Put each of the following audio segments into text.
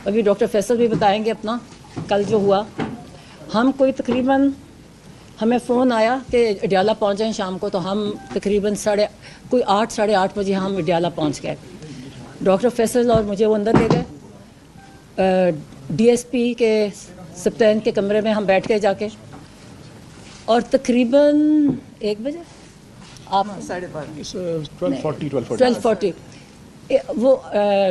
ابھی ڈاکٹر فیصل بھی بتائیں گے اپنا کل جو ہوا. ہم کوئی تقریباً ہمیں فون آیا کہ اڈیالہ پہنچ جائیں شام کو, تو ہم تقریباً 8:30 بجے ہم اڈیالہ پہنچ گئے. ڈاکٹر فیصل اور مجھے وہ اندر لے گئے, ڈی ایس پی کے سپتین کے کمرے میں ہم بیٹھ گئے جا کے, اور تقریباً 1 بجے آپ 12:40 وہ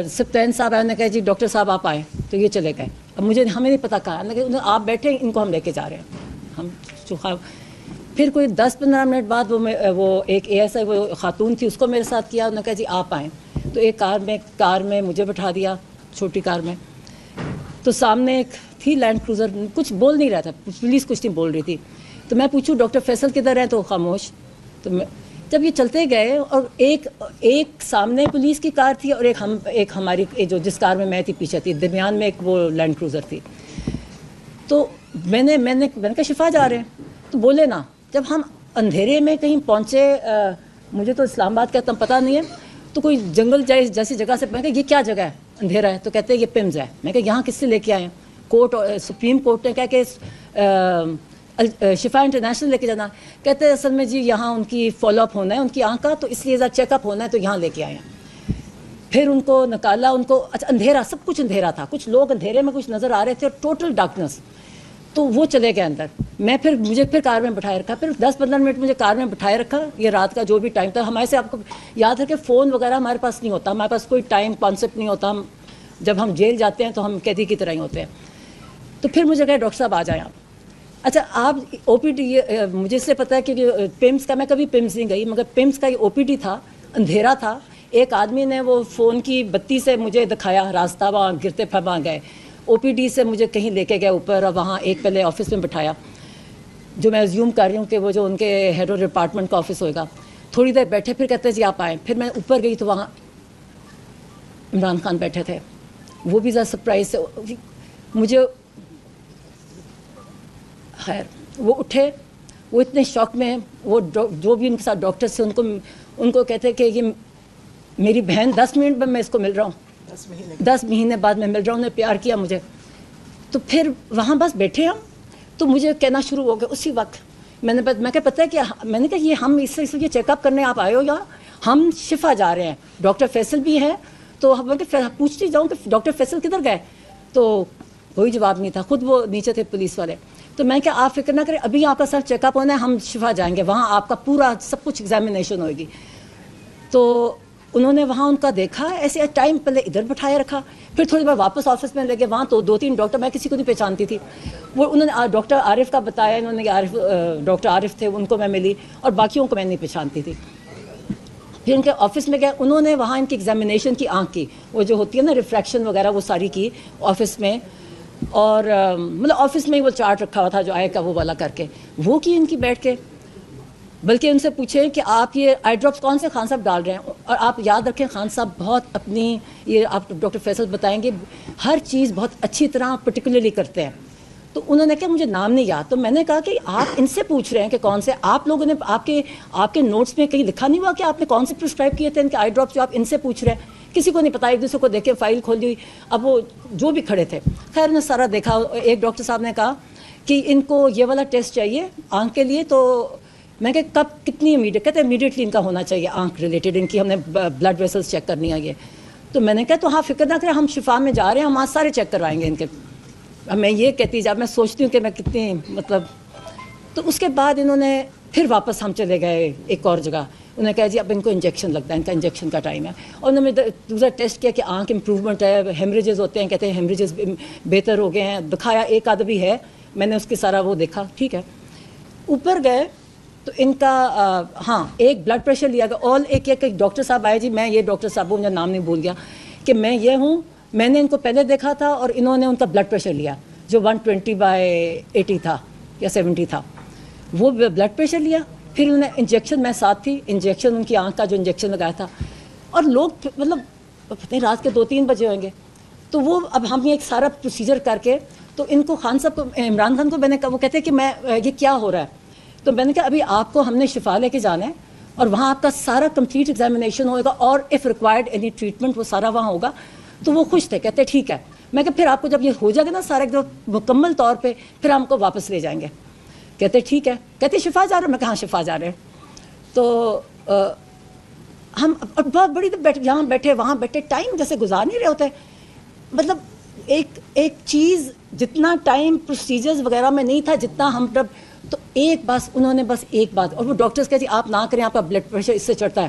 سپتین صاحب آئے, نے کہا جی ڈاکٹر صاحب آپ آئیں, تو یہ چلے گئے. اب ہمیں نہیں پتہ کہا, آپ بیٹھے ان کو ہم لے کے جا رہے ہیں. ہم پھر کوئی 10-15 منٹ بعد وہ ایک اے ایس آئی وہ خاتون تھی, اس کو میرے ساتھ کیا, انہوں نے کہا جی آپ آئیں. تو ایک کار میں مجھے بٹھا دیا, چھوٹی کار میں. تو سامنے ایک تھی لینڈ کروزر, کچھ بول نہیں رہا تھا, پولیس کچھ نہیں بول رہی تھی. تو میں پوچھوں ڈاکٹر فیصل کدھر ہیں, تو خاموش. تو جب یہ چلتے گئے, اور ایک سامنے پولیس کی کار تھی, اور ایک ہماری جو جس کار میں تھی پیچھے تھی, درمیان میں ایک وہ لینڈ کروزر تھی. تو میں نے کہا شفا جا رہے ہیں, تو بولے نا. جب ہم اندھیرے میں کہیں پہنچے, مجھے تو اسلام آباد کا اتنا پتہ نہیں ہے, تو کوئی جنگل جیسی جگہ سے, میں کہا یہ کیا جگہ ہے, اندھیرا ہے. تو کہتے ہیں یہ پمز ہے. میں کہا یہاں کس سے لے کے آئے ہیں؟ کورٹ, سپریم کورٹ نے کہا کہ شفا انٹرنیشنل لے کے جانا. کہتے ہیں اصل میں جی یہاں ان کی فالو اپ ہونا ہے ان کی آنکھ کا, تو اس لیے ذرا چیک اپ ہونا ہے, تو یہاں لے کے آئے ہیں. پھر ان کو نکالا, ان کو اچھا اندھیرا, سب کچھ اندھیرا تھا, کچھ لوگ اندھیرے میں کچھ نظر آ رہے تھے, اور ٹوٹل ڈارکنس. تو وہ چلے گئے اندر. مجھے پھر کار میں بٹھائے رکھا, پھر 10-15 منٹ مجھے کار میں بٹھائے رکھا. یہ رات کا جو بھی ٹائم تھا, ہمارے سے آپ کو یاد ہے کہ فون وغیرہ ہمارے پاس نہیں ہوتا, ہمارے پاس کوئی ٹائم کانسیپٹ نہیں ہوتا. جب ہم جیل جاتے ہیں تو ہم قیدی کی طرح ہی ہوتے ہیں. تو پھر مجھے کہا ڈاکٹر صاحب آ جائیں آپ. اچھا آپ او پی ڈی, مجھے اس سے پتہ ہے کہ پمس کا, میں کبھی پمس نہیں گئی, مگر پمس کا یہ او پی ڈی تھا, اندھیرا تھا. ایک آدمی نے وہ فون کی بتی سے مجھے دکھایا راستہ, وہاں گرتے پھر وہاں گئے. او پی ڈی سے مجھے کہیں لے کے گئے اوپر, اور وہاں ایک پہلے آفس میں بٹھایا, جو میں ازیوم کر رہی ہوں کہ وہ جو ان کے ہیڈ آف ڈپارٹمنٹ کا آفس ہوگا. تھوڑی دیر بیٹھے, پھر کہتے ہیں جی آپ آئیں. پھر میں اوپر گئی تو وہاں عمران خان بیٹھے تھے. وہ بھی ذرا سرپرائز سے مجھے, خیر وہ اٹھے, وہ اتنے شوق میں, وہ جو بھی ان کے ساتھ ڈاکٹرس تھے ان کو کہتے کہ یہ میری بہن, 10 منٹ میں اس کو مل رہا ہوں, 10 مہینے بعد میں مل رہا ہوں, انہوں نے پیار کیا مجھے. تو پھر وہاں بس بیٹھے ہم, تو مجھے کہنا شروع ہو گیا اسی وقت. میں کہا پتہ ہے کہ میں نے کہا یہ ہم اس لیے چیک اپ کرنے آپ آئے ہو, یا ہم شفا جا رہے ہیں, ڈاکٹر فیصل بھی ہے. تو میں پوچھتی جاؤں کہ ڈاکٹر فیصل کدھر گئے, تو کوئی جواب نہیں تھا, خود وہ نیچے تھے پولیس والے. تو میں کہا آپ فکر نہ کریں, ابھی آپ کا سر چیک اپ ہونا ہے, ہم شفا جائیں گے, وہاں آپ کا پورا سب کچھ ایگزامینیشن ہوئے گی. تو انہوں نے وہاں ان کا دیکھا, ایسے ٹائم پہلے ادھر بٹھائے رکھا, پھر تھوڑی بار واپس آفس میں لے گئے. وہاں تو 2-3 ڈاکٹر, میں کسی کو نہیں پہچانتی تھی, وہ انہوں نے ڈاکٹر عارف کا بتایا, انہوں نے ڈاکٹر عارف تھے, ان کو میں ملی, اور باقیوں کو میں نہیں پہچانتی تھی. پھر ان کے آفس میں گئے, انہوں نے وہاں ان کی ایگزامینیشن کی, آنکھ کی وہ جو ہوتی ہے نا ریفریکشن وغیرہ, وہ ساری کی آفس میں. اور مطلب آفس میں ہی وہ چارٹ رکھا ہوا تھا جو آئے کا وہ والا کر کے, وہ کی ان کی بیٹھ کے. بلکہ ان سے پوچھیں کہ آپ یہ آئی ڈراپس کون سے خان صاحب ڈال رہے ہیں. اور آپ یاد رکھیں خان صاحب بہت اپنی, یہ آپ ڈاکٹر فیصل بتائیں گے, ہر چیز بہت اچھی طرح پرٹیکولرلی کرتے ہیں. تو انہوں نے کہا مجھے نام نہیں یاد. تو میں نے کہا کہ آپ ان سے پوچھ رہے ہیں کہ کون سے, آپ لوگوں نے آپ کے نوٹس میں کہیں لکھا نہیں ہوا کہ آپ نے کون سے پرسکرائب کیے تھے ان کے آئی ڈراپس, جو آپ ان سے پوچھ رہے ہیں. کسی کو نہیں پتا, ایک دوسرے کو دیکھے, فائل کھول دی. اب وہ جو بھی کھڑے تھے, خیر نے سارا دیکھا. ایک ڈاکٹر صاحب نے کہا کہ ان کو یہ والا ٹیسٹ چاہیے آنکھ کے لیے. تو میں کہ کب, کتنی امیڈیٹ, کہتے ہیں امیڈیٹلی ان کا ہونا چاہیے آنکھ ریلیٹڈ, ان کی ہم نے بلڈ ویسلس چیک کرنی ہے یہ. تو میں نے کہا تو ہاں فکر نہ کریں, ہم شفا میں جا رہے ہیں, ہم آج سارے چیک کروائیں گے ان کے. اب میں یہ کہتی, جب میں سوچتی ہوں کہ میں کتنی مطلب. تو اس کے بعد انہوں نے پھر واپس ہم چلے گئے ایک اور جگہ. انہوں نے کہا جی اب ان کو انجیکشن لگتا ہے, ان کا انجیکشن کا ٹائم ہے. اور انہوں نے دوسرا ٹیسٹ کیا کہ آنکھ امپروومنٹ ہے, ہیمریجز ہوتے ہیں, کہتے ہیں ہیمریجز بہتر ہو گئے ہیں. دکھایا, ایک آدھ بھی ہے, میں نے اس کے سارا وہ دیکھا, ٹھیک ہے. اوپر گئے تو ان کا ہاں ایک بلڈ پریشر لیا گیا. اور ایک ڈاکٹر صاحب آئے, جی میں یہ ڈاکٹر صاحب, مجھے نام نہیں بھول گیا, کہ میں یہ ہوں, میں نے ان کو پہلے دیکھا تھا, اور انہوں نے ان کا بلڈ پریشر لیا جو 120/80 تھا یا 70 تھا, وہ بلڈ پریشر لیا. پھر انہوں نے انجیکشن, میں ساتھ تھی, انجیکشن ان کی آنکھ کا جو انجیکشن لگایا تھا. اور لوگ مطلب پتہ نہیں رات کے 2-3 بجے ہوئیں گے. تو وہ اب ہم یہ ایک سارا پروسیجر کر کے, تو ان کو خان صاحب کو, عمران خان کو میں نے کہا, وہ کہتے ہیں کہ میں یہ کیا ہو رہا ہے. تو میں نے کہا ابھی آپ کو ہم نے شفا لے کے جانا ہے, اور وہاں آپ کا سارا کمپلیٹ ایگزامینیشن ہوگا, اور اف ریکوائرڈ اینی ٹریٹمنٹ وہ سارا وہاں ہوگا. تو وہ خوش تھے, کہتے ٹھیک ہے. میں کہ پھر آپ کو جب یہ ہو جائے گا نا سارا ایک دم مکمل طور پہ پھر ہم کو واپس لے جائیں گے. کہتے ٹھیک ہے. کہتے شفا جا رہے ہیں؟ میں کہاں شفا جا رہے ہیں. تو ہم بہت بڑی یہاں بیٹھے وہاں بیٹھے ٹائم جیسے گزار نہیں رہے ہوتے. مطلب ایک چیز جتنا ٹائم پروسیجرز وغیرہ میں نہیں تھا جتنا ہم تو انہوں نے بس ایک بات, اور وہ ڈاکٹرز کہتے آپ نہ کریں, آپ کا بلڈ پریشر اس سے چڑھتا ہے.